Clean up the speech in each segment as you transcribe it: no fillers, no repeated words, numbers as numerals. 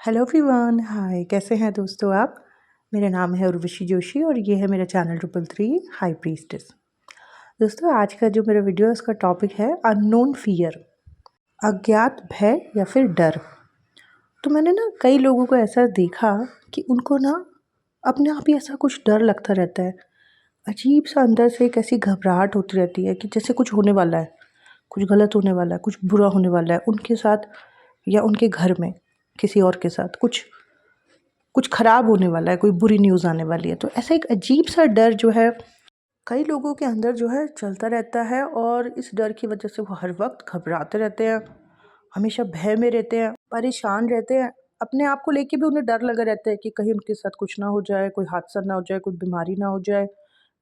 Hello everyone, हाय। कैसे हैं दोस्तों आप? मेरा नाम है उर्वशी जोशी और ये है मेरा चैनल 333 हाई प्रीस्टेस। दोस्तों, आज का जो मेरा वीडियो है उसका टॉपिक है अननोन फियर, अज्ञात भय या फिर डर। तो मैंने ना कई लोगों को ऐसा देखा कि उनको ना अपने आप ही ऐसा कुछ डर लगता रहता है। अजीब सा अंदर से एक ऐसी घबराहट होती रहती है कि जैसे कुछ होने वाला है, कुछ गलत होने वाला है, कुछ बुरा होने वाला है उनके साथ या उनके घर में किसी और के साथ कुछ कुछ खराब होने वाला है, कोई बुरी न्यूज़ आने वाली है। तो ऐसा एक अजीब सा डर जो है कई लोगों के अंदर जो है चलता रहता है और इस डर की वजह से वो हर वक्त घबराते रहते हैं, हमेशा भय में रहते हैं, परेशान रहते हैं। अपने आप को लेके भी उन्हें डर लगा रहता है कि कहीं उनके साथ कुछ ना हो जाए, कोई हादसा ना हो जाए, कोई बीमारी ना हो जाए,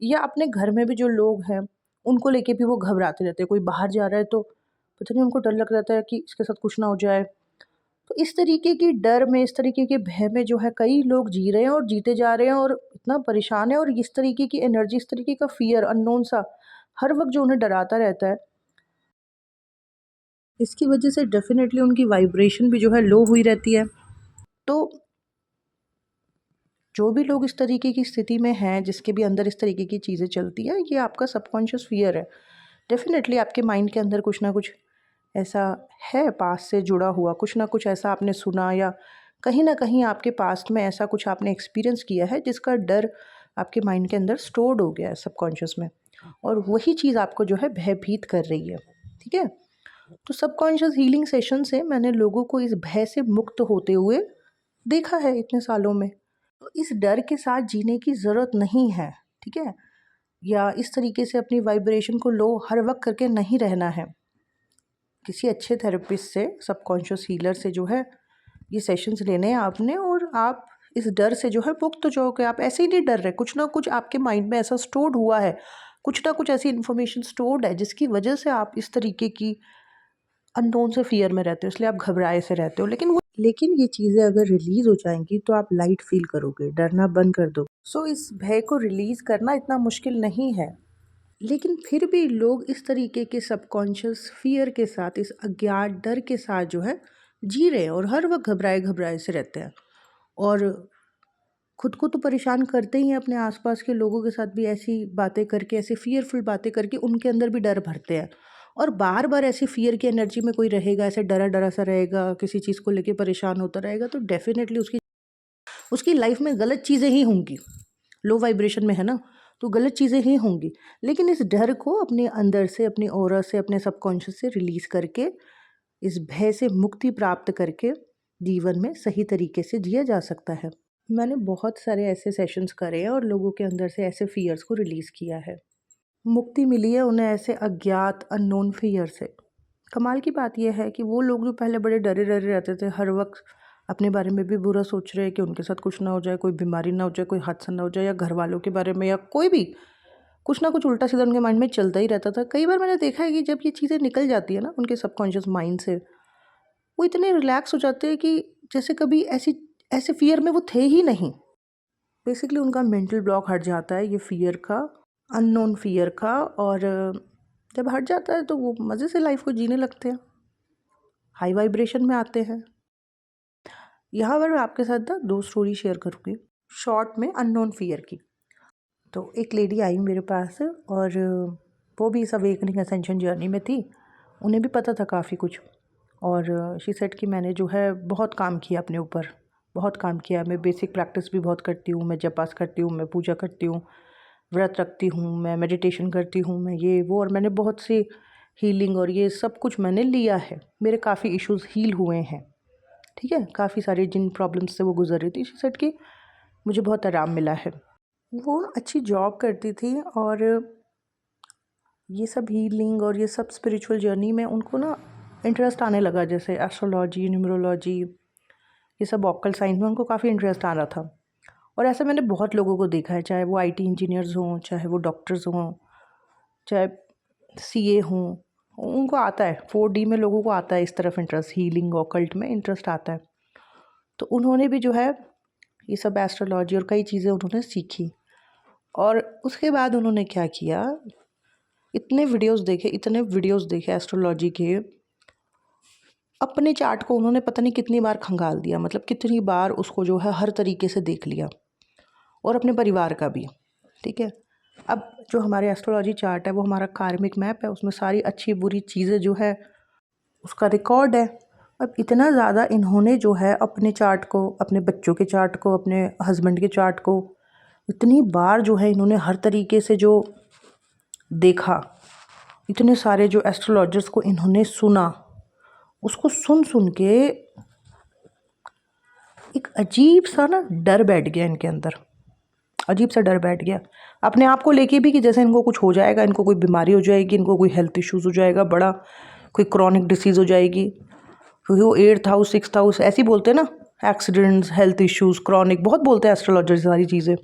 या अपने घर में भी जो लोग हैं उनको लेके भी वो घबराते रहते हैं। कोई बाहर जा रहा है तो पता नहीं उनको डर लग रहता है कि इसके साथ कुछ ना हो जाए। तो इस तरीके की डर में, इस तरीके के भय में जो है कई लोग जी रहे हैं और जीते जा रहे हैं और इतना परेशान है। और इस तरीके की एनर्जी, इस तरीके का फ़ियर अननोन सा हर वक़्त जो उन्हें डराता रहता है, इसकी वजह से डेफ़िनेटली उनकी वाइब्रेशन भी जो है लो हुई रहती है। तो जो भी लोग इस तरीके की स्थिति में हैं, जिसके भी अंदर इस तरीके की चीज़ें चलती हैं, ये आपका सबकॉन्शियस फ़ियर है। डेफ़िनेटली आपके माइंड के अंदर कुछ ना कुछ ऐसा है पास्ट से जुड़ा हुआ, कुछ ना कुछ ऐसा आपने सुना या कहीं न कहीं आपके पास्ट में ऐसा कुछ आपने एक्सपीरियंस किया है जिसका डर आपके माइंड के अंदर स्टोर्ड हो गया है सबकॉन्शियस में, और वही चीज़ आपको जो है भयभीत कर रही है। ठीक है? तो सबकॉन्शियस हीलिंग सेशन से मैंने लोगों को इस भय से मुक्त होते हुए देखा है इतने सालों में। तो इस डर के साथ जीने की ज़रूरत नहीं है। ठीक है? या इस तरीके से अपनी वाइब्रेशन को लो हर वक़्त करके नहीं रहना है। किसी अच्छे थेरेपिस्ट से, सबकॉन्शियस हीलर से जो है ये सेशंस लेने हैं आपने, और आप इस डर से जो है मुक्त हो जाओगे। आप ऐसे ही नहीं डर रहे, कुछ ना कुछ आपके माइंड में ऐसा स्टोर्ड हुआ है, कुछ ना कुछ ऐसी इन्फॉर्मेशन स्टोर्ड है जिसकी वजह से आप इस तरीके की अननोन से फियर में रहते हो, इसलिए आप घबराए से रहते हो। लेकिन ये चीज़ें अगर रिलीज़ हो जाएंगी तो आप लाइट फील करोगे, डरना बंद कर दो। सो इस भय को रिलीज़ करना इतना मुश्किल नहीं है। लेकिन फिर भी लोग इस तरीके के सबकॉन्शियस फ़ियर के साथ, इस अज्ञात डर के साथ जो है जी रहे हैं और हर वक्त घबराए घबराए से रहते हैं, और खुद को तो परेशान करते ही हैं, अपने आसपास के लोगों के साथ भी ऐसी बातें करके, ऐसे फ़ियरफुल बातें करके उनके अंदर भी डर भरते हैं। और बार बार ऐसी फ़ियर की एनर्जी में कोई रहेगा, ऐसे डरा डरा सा रहेगा, किसी चीज़ को लेके परेशान होता रहेगा, तो डेफिनेटली उसकी उसकी लाइफ में गलत चीज़ें ही होंगी। लो वाइब्रेशन में है ना, तो गलत चीज़ें ही होंगी। लेकिन इस डर को अपने अंदर से, अपनी ऑरा से, अपने सबकॉन्शियस से रिलीज़ करके, इस भय से मुक्ति प्राप्त करके जीवन में सही तरीके से जिया जा सकता है। मैंने बहुत सारे ऐसे सेशंस करे हैं और लोगों के अंदर से ऐसे फ़ियर्स को रिलीज़ किया है। मुक्ति मिली है उन्हें ऐसे अज्ञात अननोन फ़ियर से। कमाल की बात ये है कि वो लोग जो पहले बड़े डरे-डरे रहते थे, हर वक़्त अपने बारे में भी बुरा सोच रहे हैं कि उनके साथ कुछ ना हो जाए, कोई बीमारी ना हो जाए, कोई हादसा ना हो जाए, या घरवालों के बारे में या कोई भी, कुछ ना कुछ उल्टा-सीधा उनके माइंड में चलता ही रहता था। कई बार मैंने देखा है कि जब ये चीज़ें निकल जाती है ना उनके सबकॉन्शियस माइंड से, वो इतने रिलैक्स हो जाते हैं कि जैसे कभी ऐसे फ़ियर में वो थे ही नहीं। बेसिकली उनका मेंटल ब्लॉक हट जाता है, ये फ़ियर का, अननोन फ़ियर का। और जब हट जाता है तो वो मज़े से लाइफ़ को जीने लगते हैं, हाई वाइब्रेशन में आते हैं। यहाँ पर मैं आपके साथ ना 2 स्टोरी शेयर करूँगी, शॉर्ट में अननोन फ़ियर की। तो एक लेडी आई मेरे पास, और वो भी इस अवेकनिंग असेंशन जर्नी में थी। उन्हें भी पता था काफ़ी कुछ, और शी सेड कि मैंने जो है बहुत काम किया अपने ऊपर, बहुत काम किया। मैं बेसिक प्रैक्टिस भी बहुत करती हूँ, मैं जप-पास करती हूँ, मैं पूजा करती हूँ, व्रत रखती हूँ, मैं मेडिटेशन करती हूँ, मैं ये वो, और मैंने बहुत सी हीलिंग और ये सब कुछ मैंने लिया है। मेरे काफ़ी इश्यूज़ हील हुए हैं। ठीक है? काफ़ी सारे जिन प्रॉब्लम्स से वो गुज़र रही थी, शी सेड कि मुझे बहुत आराम मिला है। वो अच्छी जॉब करती थी, और ये सब हीलिंग और ये सब स्पिरिचुअल जर्नी में उनको ना इंटरेस्ट आने लगा, जैसे एस्ट्रोलॉजी, न्यूमरोलॉजी, ये सब ऑक्कल्ट साइंस में उनको काफ़ी इंटरेस्ट आ रहा था। और ऐसे मैंने बहुत लोगों को देखा है, चाहे वो आईटी इंजीनियर्स हों, चाहे वो डॉक्टर्स हों, चाहे सीए हों, उनको आता है 4D में, लोगों को आता है इस तरफ इंटरेस्ट, हीलिंग ऑकल्ट में इंटरेस्ट आता है। तो उन्होंने भी जो है ये सब एस्ट्रोलॉजी और कई चीज़ें उन्होंने सीखी, और उसके बाद उन्होंने क्या किया, इतने वीडियोस देखे एस्ट्रोलॉजी के, अपने चार्ट को उन्होंने पता नहीं कितनी बार खंगाल दिया, मतलब कितनी बार उसको जो है हर तरीके से देख लिया, और अपने परिवार का भी। ठीक है, अब जो हमारे एस्ट्रोलॉजी चार्ट है वो हमारा कार्मिक मैप है, उसमें सारी अच्छी बुरी चीज़ें जो है उसका रिकॉर्ड है। अब इतना ज़्यादा इन्होंने जो है अपने चार्ट को, अपने बच्चों के चार्ट को, अपने हस्बैंड के चार्ट को इतनी बार जो है इन्होंने हर तरीके से जो देखा, इतने सारे जो एस्ट्रोलॉजर्स को इन्होंने सुना, उसको सुन सुन के एक अजीब सा ना डर बैठ गया इनके अंदर, अजीब सा डर बैठ गया अपने आप को लेके भी, कि जैसे इनको कुछ हो जाएगा, इनको कोई बीमारी हो जाएगी, इनको कोई हेल्थ इश्यूज़ हो जाएगा, बड़ा कोई क्रॉनिक डिसीज़ हो जाएगी। क्योंकि वो 8th हाउस 6th हाउस ऐसे ही बोलते हैं ना, एक्सीडेंट्स, हेल्थ इश्यूज़, क्रॉनिक बहुत बोलते हैं एस्ट्रोलॉजर सारी चीज़ें।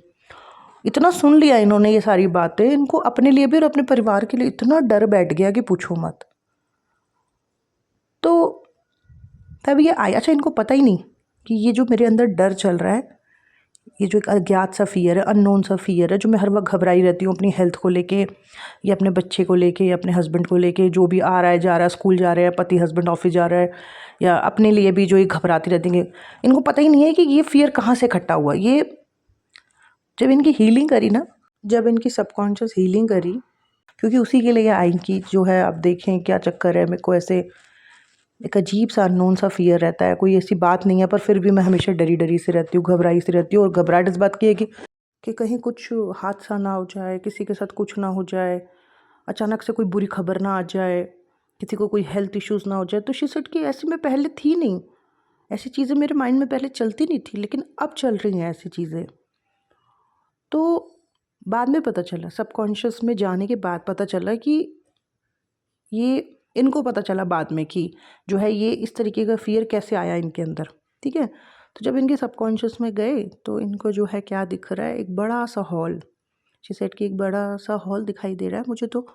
इतना सुन लिया इन्होंने ये सारी बातें, इनको अपने लिए भी और अपने परिवार के लिए इतना डर बैठ गया कि पूछो मत। तो तब ये आई, अच्छा इनको पता ही नहीं कि ये जो मेरे अंदर डर चल रहा है, ये जो एक अज्ञात सा फियर है, अननोन सा फियर है, जो मैं हर वक्त घबराई रहती हूँ अपनी हेल्थ को लेके, या अपने बच्चे को लेके, या अपने हस्बैंड को लेके, जो भी आ रहा है जा रहा है, स्कूल जा रहे हैं, पति हस्बैंड ऑफिस जा रहा है, या अपने लिए भी जो ये घबराती रहती है। इनको पता ही नहीं है कि ये फियर कहाँ से इकट्ठा हुआ। ये जब इनकी हीलिंग करी ना, जब इनकी सबकॉन्शियस हीलिंग करी, क्योंकि उसी के लिए आई कि जो है आप देखें क्या चक्कर है, मेरे को ऐसे एक अजीब सा अननोन सा फियर रहता है, कोई ऐसी बात नहीं है पर फिर भी मैं हमेशा डरी डरी से रहती हूँ, घबराई से रहती हूँ। और घबराहट इस बात की है कि कहीं कुछ हादसा ना हो जाए, किसी के साथ कुछ ना हो जाए, अचानक से कोई बुरी खबर ना आ जाए, किसी को कोई हेल्थ इश्यूज़ ना हो जाए। तो शी सेड कि ऐसी मैं पहले थी नहीं, ऐसी चीज़ें मेरे माइंड में पहले चलती नहीं थी, लेकिन अब चल रही हैं ऐसी चीज़ें। तो बाद में पता चला, सबकॉन्शियस में जाने के बाद पता चला कि ये, इनको पता चला बाद में कि जो है ये इस तरीके का फियर कैसे आया इनके अंदर। ठीक है, तो जब इनके सबकॉन्शियस में गए तो इनको जो है क्या दिख रहा है, एक बड़ा सा हॉल। शी सेड कि एक बड़ा सा हॉल दिखाई दे रहा है मुझे तो,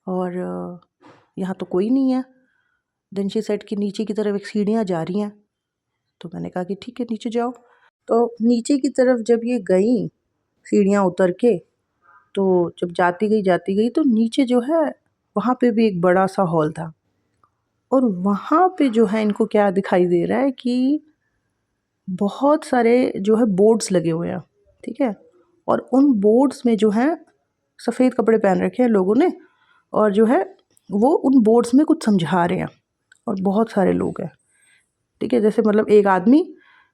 और यहाँ तो कोई नहीं है। देन शी सेड कि नीचे की तरफ एक सीढ़ियाँ जा रही हैं। तो मैंने कहा कि ठीक है नीचे जाओ। तो नीचे की तरफ जब ये गई सीढ़ियाँ उतर के, तो जब जाती गई तो नीचे जो है वहाँ पे भी एक बड़ा सा हॉल था, और वहाँ पे जो है इनको क्या दिखाई दे रहा है कि बहुत सारे जो है बोर्ड्स लगे हुए हैं। ठीक है, और उन बोर्ड्स में जो है सफ़ेद कपड़े पहन रखे हैं लोगों ने, और जो है वो उन बोर्ड्स में कुछ समझा रहे हैं, और बहुत सारे लोग हैं। ठीक है, जैसे मतलब एक आदमी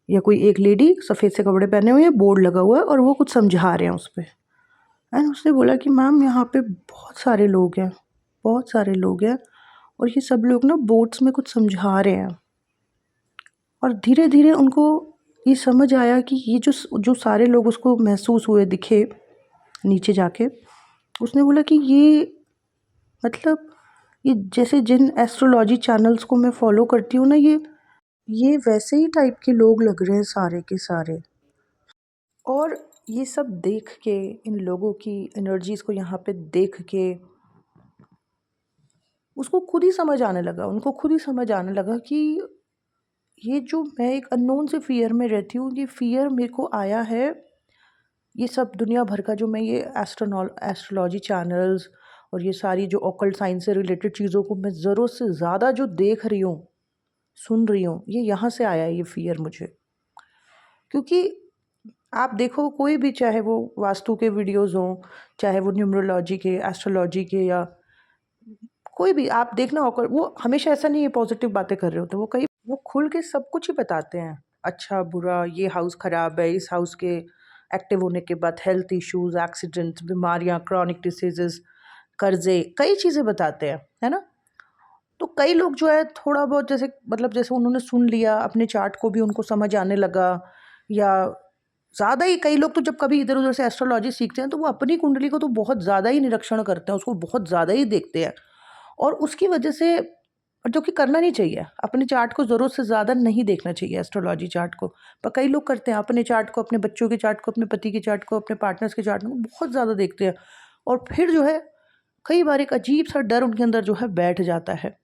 या कोई एक लेडी सफ़ेद से कपड़े पहने हुए हैं, बोर्ड लगा हुआ है और वो कुछ समझा रहे हैं उस पर। एंड उसने बोला कि मैम यहाँ पे बहुत सारे लोग हैं, बहुत सारे लोग हैं, और ये सब लोग ना बोर्ड्स में कुछ समझा रहे हैं। और धीरे धीरे उनको ये समझ आया कि ये जो जो सारे लोग उसको महसूस हुए, दिखे नीचे जाके, उसने बोला कि ये मतलब ये जैसे जिन एस्ट्रोलॉजी चैनल्स को मैं फॉलो करती हूँ ना, ये वैसे ही टाइप के लोग लग रहे हैं सारे के सारे। और ये सब देख के, इन लोगों की एनर्जीज़ को यहाँ पे देख के उसको खुद ही समझ आने लगा, उनको खुद ही समझ आने लगा कि ये जो मैं एक अननोन से फ़ियर में रहती हूँ, ये फ़ियर मेरे को आया है, ये सब दुनिया भर का जो मैं ये एस्ट्रोलॉजी चैनल्स और ये सारी जो ऑकल्ट साइंस से रिलेटेड चीज़ों को मैं ज़रूरत से ज़्यादा जो देख रही हूँ, सुन रही हूँ, ये यहाँ से आया है ये फ़ियर मुझे। क्योंकि आप देखो कोई भी, चाहे वो वास्तु के वीडियोज़ हों, चाहे वो न्यूमरोलॉजी के, एस्ट्रोलॉजी के, या कोई भी आप देखना होगा, वो हमेशा ऐसा नहीं है पॉजिटिव बातें कर रहे होते, वो खुल के सब कुछ ही बताते हैं, अच्छा बुरा, ये हाउस ख़राब है, इस हाउस के एक्टिव होने के बाद हेल्थ इश्यूज़, एक्सीडेंट्स, बीमारियाँ, क्रॉनिक डिसीज़ेज़, कर्ज़े, कई चीज़ें बताते हैं, है ना? तो कई लोग जो है थोड़ा बहुत जैसे मतलब जैसे उन्होंने सुन लिया, अपने चार्ट को भी उनको समझ आने लगा, या ज़्यादा ही कई लोग तो जब कभी इधर-उधर से एस्ट्रोलॉजी सीखते हैं तो वो अपनी कुंडली को तो बहुत ज़्यादा ही निरीक्षण करते हैं, उसको बहुत ज़्यादा ही देखते हैं, और उसकी वजह से, जो कि करना नहीं चाहिए, अपने चार्ट को ज़रूरत से ज़्यादा नहीं देखना चाहिए एस्ट्रोलॉजी चार्ट को। पर कई लोग करते हैं, अपने चार्ट को, अपने बच्चों के चार्ट को, अपने पति के चार्ट को, अपने पार्टनर्स के चार्ट को बहुत ज़्यादा देखते हैं, और फिर जो है कई बार एक अजीब सा डर उनके अंदर जो है बैठ जाता है।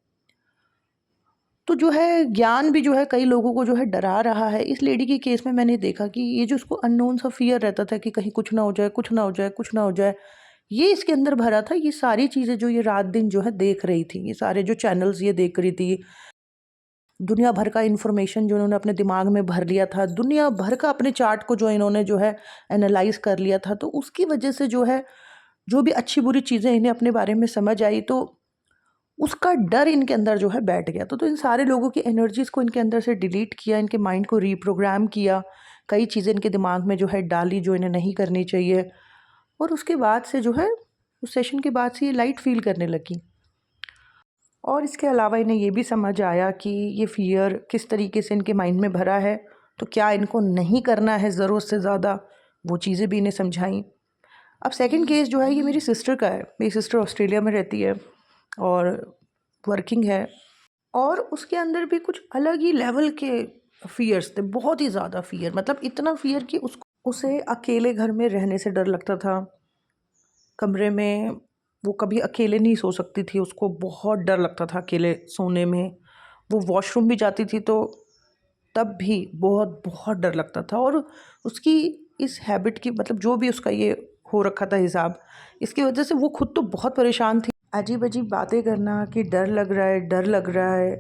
तो जो है ज्ञान भी जो है कई लोगों को जो है डरा रहा है। इस लेडी के केस में मैंने देखा कि ये जो उसको अननोन सा फ़ियर रहता था कि कहीं कुछ ना हो जाए, कुछ ना हो जाए, कुछ ना हो जाए, ये इसके अंदर भरा था। ये सारी चीज़ें जो ये रात दिन जो है देख रही थी, ये सारे जो चैनल्स ये देख रही थी, दुनिया भर का इन्फॉर्मेशन जो इन्होंने अपने दिमाग में भर लिया था, दुनिया भर का अपने चार्ट को जो इन्होंने जो है एनालाइज कर लिया था, तो उसकी वजह से जो है जो भी अच्छी बुरी चीज़ें इन्हें अपने बारे में समझ आई, तो उसका डर इनके अंदर जो है बैठ गया। तो इन सारे लोगों की एनर्जीज़ को इनके अंदर से डिलीट किया, इनके माइंड को रीप्रोग्राम किया, कई चीज़ें इनके दिमाग में जो है डाली जो इन्हें नहीं करनी चाहिए। और उसके बाद से जो है उस सेशन के बाद से ये लाइट फील करने लगी। और इसके अलावा इन्हें ये भी समझ आया कि ये फ़ियर किस तरीके से इनके माइंड में भरा है, तो क्या इनको नहीं करना है ज़रूरत से ज़्यादा, वो चीज़ें भी इन्हें समझाई। अब सेकंड केस जो है ये मेरी सिस्टर का है। मेरी सिस्टर ऑस्ट्रेलिया में रहती है और वर्किंग है, और उसके अंदर भी कुछ अलग ही लेवल के फ़ियर्स थे, बहुत ही ज़्यादा फ़ियर, मतलब इतना फ़ियर कि उसे अकेले घर में रहने से डर लगता था। कमरे में वो कभी अकेले नहीं सो सकती थी, उसको बहुत डर लगता था अकेले सोने में। वो वॉशरूम भी जाती थी तो तब भी बहुत बहुत डर लगता था। और उसकी इस हैबिट की, मतलब जो भी उसका ये हो रखा था हिसाब, इसकी वजह से वो खुद तो बहुत परेशान थी। अजीब अजीब बातें करना कि डर लग रहा है, डर लग रहा है,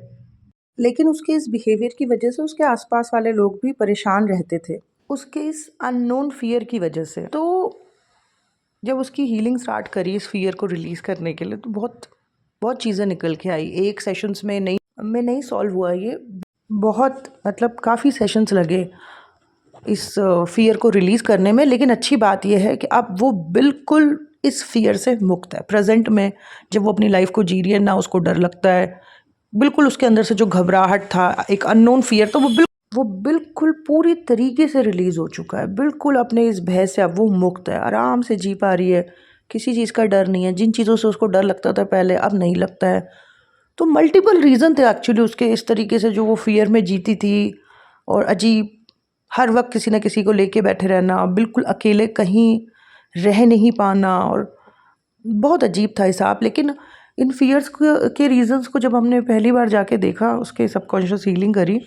लेकिन उसके इस बिहेवियर की वजह से उसके आसपास वाले लोग भी परेशान रहते थे, उसके इस अननोन फियर की वजह से। तो जब उसकी हीलिंग स्टार्ट करी इस फियर को रिलीज़ करने के लिए, तो बहुत बहुत चीज़ें निकल के आई। एक सेशंस में नहीं सॉल्व हुआ ये, बहुत मतलब काफ़ी सेशंस लगे इस फियर को रिलीज़ करने में। लेकिन अच्छी बात यह है कि अब वो बिल्कुल इस फियर से मुक्त है। प्रेजेंट में जब वो अपनी लाइफ को जी रही है, ना उसको डर लगता है, बिल्कुल उसके अंदर से जो घबराहट था, एक अननोन फियर, तो वो बिल्कुल पूरी तरीके से रिलीज़ हो चुका है। बिल्कुल अपने इस भय से अब वो मुक्त है, आराम से जी पा रही है, किसी चीज़ का डर नहीं है। जिन चीज़ों से उसको डर लगता था पहले, अब नहीं लगता है। तो मल्टीपल रीज़न थे एक्चुअली उसके इस तरीके से जो वो फियर में जीती थी। और अजीब, हर वक्त किसी न किसी को लेके बैठे रहना, बिल्कुल अकेले कहीं रह नहीं पाना, और बहुत अजीब था हिसाब। लेकिन इन फियर्स के रीज़न्स को जब हमने पहली बार जाके देखा, उसके सबकॉन्शियस हीलिंग करी,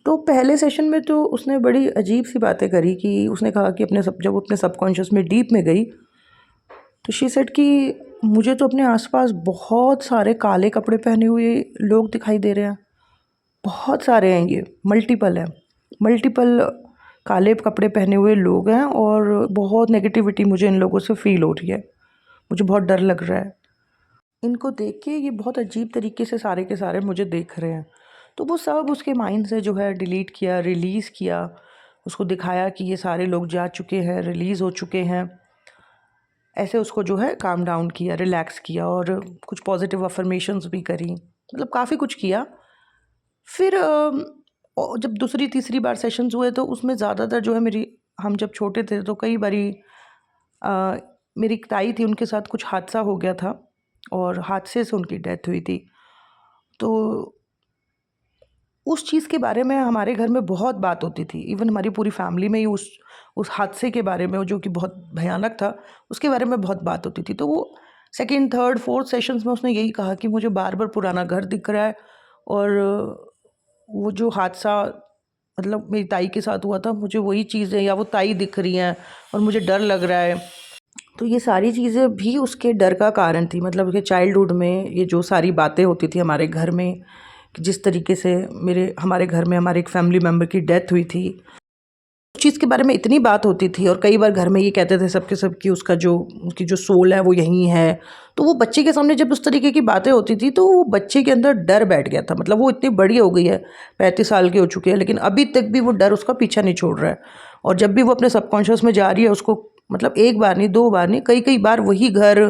तो पहले सेशन में तो उसने बड़ी अजीब सी बातें करी कि उसने कहा कि जब वो अपने सबकॉन्शियस में डीप में गई, तो शी सेड कि मुझे तो अपने आसपास बहुत सारे काले कपड़े पहने हुए लोग दिखाई दे रहे हैं। बहुत सारे हैं, ये मल्टीपल है, मल्टीपल काले कपड़े पहने हुए लोग हैं, और बहुत नेगेटिविटी मुझे इन लोगों से फील हो रही है। मुझे बहुत डर लग रहा है इनको देख के। ये बहुत अजीब तरीके से सारे के सारे मुझे देख रहे हैं। तो वो सब उसके माइंड से जो है डिलीट किया, रिलीज़ किया, उसको दिखाया कि ये सारे लोग जा चुके हैं, रिलीज़ हो चुके हैं। ऐसे उसको जो है काम डाउन किया, रिलैक्स किया, और कुछ पॉजिटिव अफर्मेशंस भी करी, मतलब काफ़ी कुछ किया। फिर जब दूसरी तीसरी बार सेशंस हुए, तो उसमें ज़्यादातर जो है हम जब छोटे थे तो कई बारी अ, मेरी एक ताई थी, उनके साथ कुछ हादसा हो गया था और हादसे से उनकी डेथ हुई थी। तो उस चीज़ के बारे में हमारे घर में बहुत बात होती थी। इवन हमारी पूरी फैमिली में ही उस हादसे के बारे में, जो कि बहुत भयानक था, उसके बारे में बहुत बात होती थी। तो वो सेकंड, थर्ड, फोर्थ सेशंस में उसने यही कहा कि मुझे बार-बार पुराना घर दिख रहा है, और वो जो हादसा मतलब मेरी ताई के साथ हुआ था, मुझे वही चीज़ें या वो ताई दिख रही हैं, और मुझे डर लग रहा है। तो ये सारी चीज़ें भी उसके डर का कारण थी। मतलब उसके चाइल्डहुड में ये जो सारी बातें होती थी हमारे घर में, कि जिस तरीके से हमारे घर में हमारे एक फैमिली मेम्बर की डेथ हुई थी, उस चीज़ के बारे में इतनी बात होती थी। और कई बार घर में ये कहते थे सबके सब कि उसकी जो सोल है वो यहीं है। तो वो बच्चे के सामने जब उस तरीके की बातें होती थी, तो वो बच्चे के अंदर डर बैठ गया था। मतलब वो इतनी बड़ी हो गई है, 35 साल की हो चुकी है, लेकिन अभी तक भी वो डर उसका पीछा नहीं छोड़ रहा है। और जब भी वो अपने सबकॉन्शियस में जा रही है, उसको मतलब एक बार नहीं, दो बार नहीं, कई कई बार वही घर,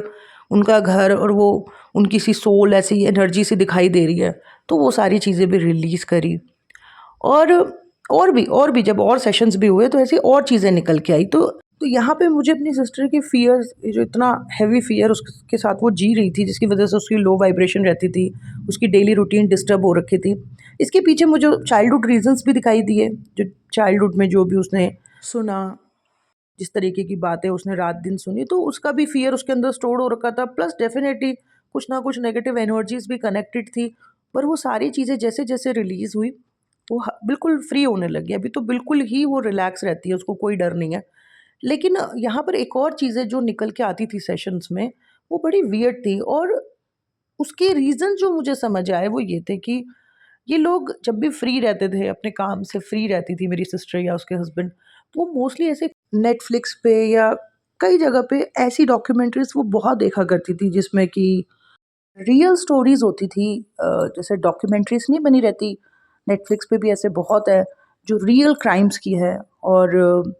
उनका घर, और वो उनकी सी सोल ऐसी एनर्जी सी दिखाई दे रही है। तो वो सारी चीज़ें भी रिलीज़ करी। और और भी जब और सेशंस भी हुए, तो ऐसी और चीज़ें निकल के आई। तो यहाँ पे मुझे अपनी सिस्टर की फियर्स, जो इतना हैवी फियर उसके साथ वो जी रही थी, जिसकी वजह से उसकी लो वाइब्रेशन रहती थी, उसकी डेली रूटीन डिस्टर्ब हो रखी थी, इसके पीछे मुझे चाइल्डहुड रीजंस भी दिखाई दिए। जो चाइल्डहुड में जो भी उसने सुना, जिस तरीके की बातें उसने रात दिन सुनी, तो उसका भी फियर उसके अंदर स्टोर हो रखा था। प्लस डेफिनेटली कुछ ना कुछ नेगेटिव एनर्जीज भी कनेक्टेड थी। पर वो सारी चीज़ें जैसे जैसे रिलीज़ हुई, वो बिल्कुल फ्री होने लगी। अभी तो बिल्कुल ही वो रिलैक्स रहती है, उसको कोई डर नहीं है। लेकिन यहाँ पर एक और चीज़ें जो निकल के आती थी सेशंस में, वो बड़ी वियर्ड थी। और उसके रीज़न जो मुझे समझ आए वो ये थे कि ये लोग जब भी फ्री रहते थे, अपने काम से फ्री रहती थी मेरी सिस्टर या उसके हस्बैंड, वो मोस्टली ऐसे नेटफ्लिक्स पे या कई जगह पे ऐसी डॉक्यूमेंट्रीज वो बहुत देखा करती थी जिसमें कि रियल स्टोरीज होती थी। जैसे डॉक्यूमेंट्रीज नहीं बनी रहती, नेटफ्लिक्स पे भी ऐसे बहुत है जो रियल क्राइम्स की है, और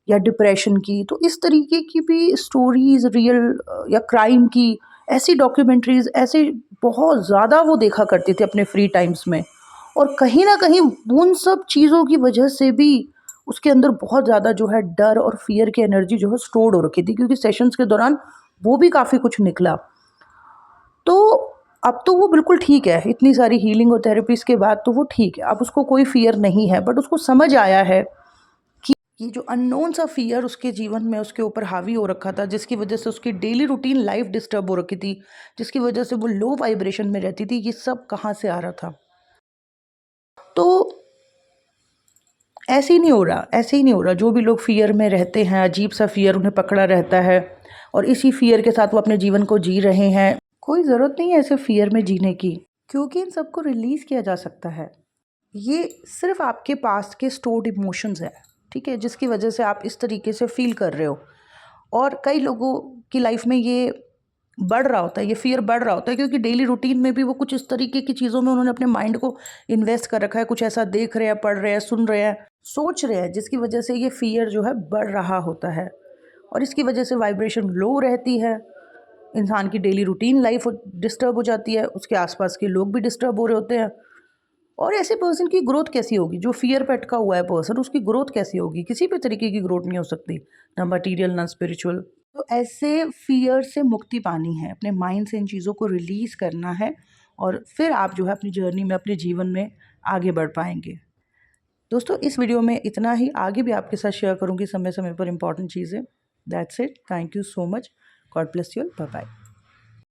या डिप्रेशन की, तो इस तरीके की भी स्टोरीज रियल या क्राइम की ऐसी डॉक्यूमेंट्रीज ऐसे बहुत ज़्यादा वो देखा करते थे अपने फ्री टाइम्स में। और कहीं ना कहीं उन सब चीज़ों की वजह से भी उसके अंदर बहुत ज़्यादा जो है डर और फियर की एनर्जी जो है स्टोर्ड हो रखी थी, क्योंकि सेशंस के दौरान वो भी काफ़ी कुछ निकला। तो अब तो वो बिल्कुल ठीक है, इतनी सारी हीलिंग और थेरेपीज़ के बाद तो वो ठीक है, अब उसको कोई फ़ियर नहीं है। बट उसको समझ आया है कि ये जो अननोन सा फ़ियर उसके जीवन में उसके ऊपर हावी हो रखा था, जिसकी वजह से उसकी डेली रूटीन लाइफ डिस्टर्ब हो रखी थी, जिसकी वजह से वो लो वाइब्रेशन में रहती थी, ये सब कहाँ से आ रहा था। तो ऐसे ही नहीं हो रहा, ऐसे ही नहीं हो रहा। जो भी लोग फ़ियर में रहते हैं, अजीब सा फ़ियर उन्हें पकड़ा रहता है और इसी फ़ियर के साथ वो अपने जीवन को जी रहे हैं। कोई ज़रूरत नहीं है ऐसे फ़ियर में जीने की, क्योंकि इन सबको रिलीज़ किया जा सकता है। ये सिर्फ आपके पास्ट के स्टोर्ड इमोशंस है, ठीक है, जिसकी वजह से आप इस तरीके से फील कर रहे हो। और कई लोगों की लाइफ में ये बढ़ रहा होता है, ये फियर बढ़ रहा होता है, क्योंकि डेली रूटीन में भी वो कुछ इस तरीके की चीज़ों में उन्होंने अपने माइंड को इन्वेस्ट कर रखा है, कुछ ऐसा देख रहे हैं, पढ़ रहे हैं, सुन रहे हैं, सोच रहे हैं, जिसकी वजह से ये फियर जो है बढ़ रहा होता है। और इसकी वजह से वाइब्रेशन लो रहती है, इंसान की डेली रूटीन लाइफ डिस्टर्ब हो जाती है, उसके आसपास के लोग भी डिस्टर्ब हो रहे होते हैं। और ऐसे पर्सन की ग्रोथ कैसी होगी? जो फियर पे अटका हुआ है पर्सन, उसकी ग्रोथ कैसी होगी? किसी भी तरीके की ग्रोथ नहीं हो सकती, ना मटीरियल ना स्पिरिचुअल। तो ऐसे फियर से मुक्ति पानी है, अपने माइंड से इन चीज़ों को रिलीज़ करना है, और फिर आप जो है अपनी जर्नी में, अपने जीवन में आगे बढ़ पाएंगे। दोस्तों, इस वीडियो में इतना ही। आगे भी आपके साथ शेयर करूँगी समय समय पर इंपॉर्टेंट चीज़ें। That's it. Thank you so much. God bless you. Bye bye.